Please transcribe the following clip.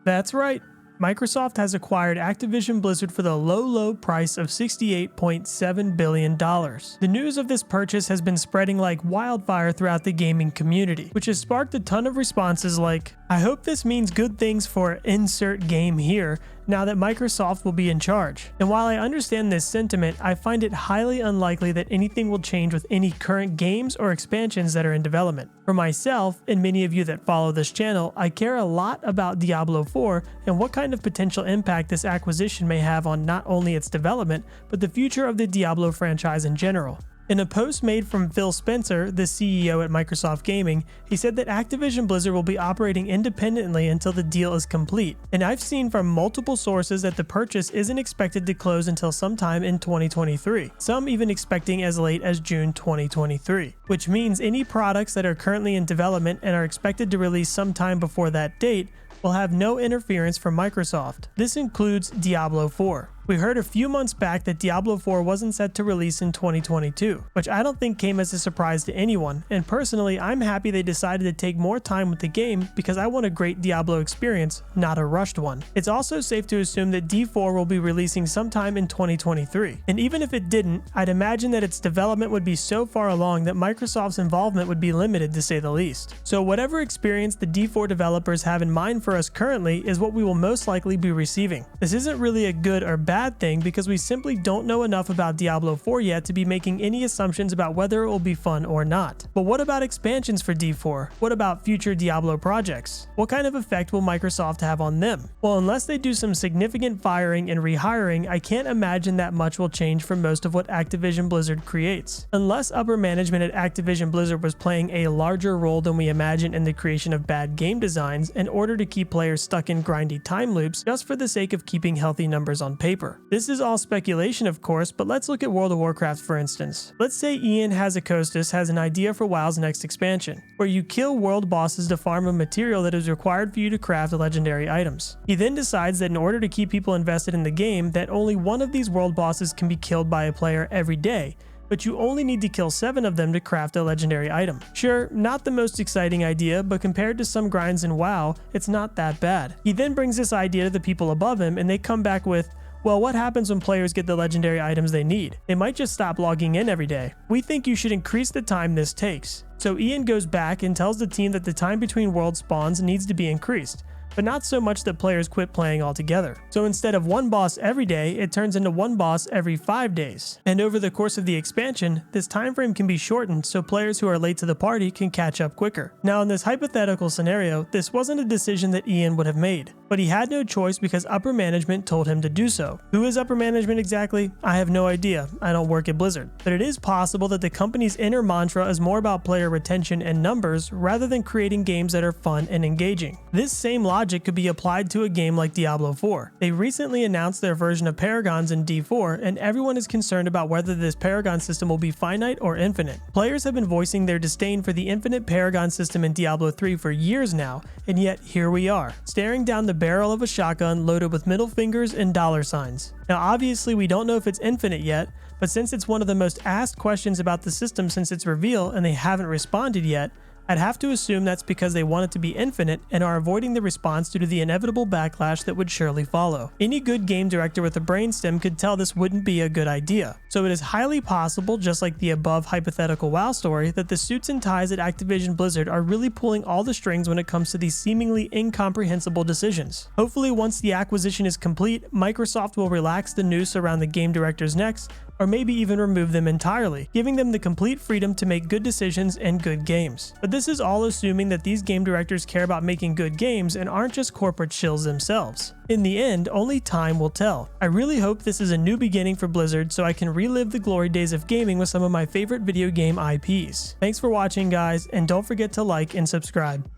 That's right. Microsoft has acquired Activision Blizzard for the low price of $68.7 billion. The news of this purchase has been spreading like wildfire throughout the gaming community, which has sparked a ton of responses like, "I hope this means good things for insert game here, now that Microsoft will be in charge." And while I understand this sentiment, I find it highly unlikely that anything will change with any current games or expansions that are in development. For myself, and many of you that follow this channel, I care a lot about Diablo 4 and what kind of potential impact this acquisition may have on not only its development, but the future of the Diablo franchise in general. In a post made from Phil Spencer, the CEO at Microsoft Gaming, he said that Activision Blizzard will be operating independently until the deal is complete, and I've seen from multiple sources that the purchase isn't expected to close until sometime in 2023, some even expecting as late as June 2023, which means any products that are currently in development and are expected to release sometime before that date will have no interference from Microsoft. This includes Diablo 4. We heard a few months back that Diablo 4 wasn't set to release in 2022, which I don't think came as a surprise to anyone, and personally I'm happy they decided to take more time with the game because I want a great Diablo experience, not a rushed one. It's also safe to assume that D4 will be releasing sometime in 2023, and even if it didn't, I'd imagine that its development would be so far along that Microsoft's involvement would be limited to say the least. So whatever experience the D4 developers have in mind for us currently is what we will most likely be receiving. This isn't really a good or bad thing because we simply don't know enough about Diablo 4 yet to be making any assumptions about whether it will be fun or not. But what about expansions for D4? What about future Diablo projects? What kind of effect will Microsoft have on them? Well, unless they do some significant firing and rehiring, I can't imagine that much will change for most of what Activision Blizzard creates. Unless upper management at Activision Blizzard was playing a larger role than we imagine in the creation of bad game designs in order to keep players stuck in grindy time loops just for the sake of keeping healthy numbers on paper. This is all speculation, of course, but let's look at World of Warcraft for instance. Let's say Ian Hazzikostas has an idea for WoW's next expansion, where you kill world bosses to farm a material that is required for you to craft legendary items. He then decides that in order to keep people invested in the game, that only one of these world bosses can be killed by a player every day, but you only need to kill 7 of them to craft a legendary item. Sure, not the most exciting idea, but compared to some grinds in WoW, it's not that bad. He then brings this idea to the people above him and they come back with, well, what happens when players get the legendary items they need? They might just stop logging in every day. We think you should increase the time this takes. So Ian goes back and tells the team that the time between world spawns needs to be increased, but not so much that players quit playing altogether. So instead of one boss every day, it turns into one boss every 5 days. And over the course of the expansion, this time frame can be shortened so players who are late to the party can catch up quicker. Now in this hypothetical scenario, this wasn't a decision that Ian would have made, but he had no choice because upper management told him to do so. Who is upper management exactly? I have no idea. I don't work at Blizzard. But it is possible that the company's inner mantra is more about player retention and numbers rather than creating games that are fun and engaging. This same logic could be applied to a game like Diablo 4. They recently announced their version of Paragons in D4, and everyone is concerned about whether this Paragon system will be finite or infinite. Players have been voicing their disdain for the infinite Paragon system in Diablo 3 for years now, and yet here we are, staring down the barrel of a shotgun loaded with middle fingers and dollar signs. Now obviously we don't know if it's infinite yet, but since it's one of the most asked questions about the system since its reveal and they haven't responded yet, I'd have to assume that's because they want it to be infinite and are avoiding the response due to the inevitable backlash that would surely follow. Any good game director with a brainstem could tell this wouldn't be a good idea. So it is highly possible, just like the above hypothetical WoW story, that the suits and ties at Activision Blizzard are really pulling all the strings when it comes to these seemingly incomprehensible decisions. Hopefully once the acquisition is complete, Microsoft will relax the noose around the game director's necks, or maybe even remove them entirely, giving them the complete freedom to make good decisions and good games. But this is all assuming that these game directors care about making good games and aren't just corporate shills themselves. In the end, only time will tell. I really hope this is a new beginning for Blizzard so I can relive the glory days of gaming with some of my favorite video game IPs. Thanks for watching guys, and don't forget to like and subscribe.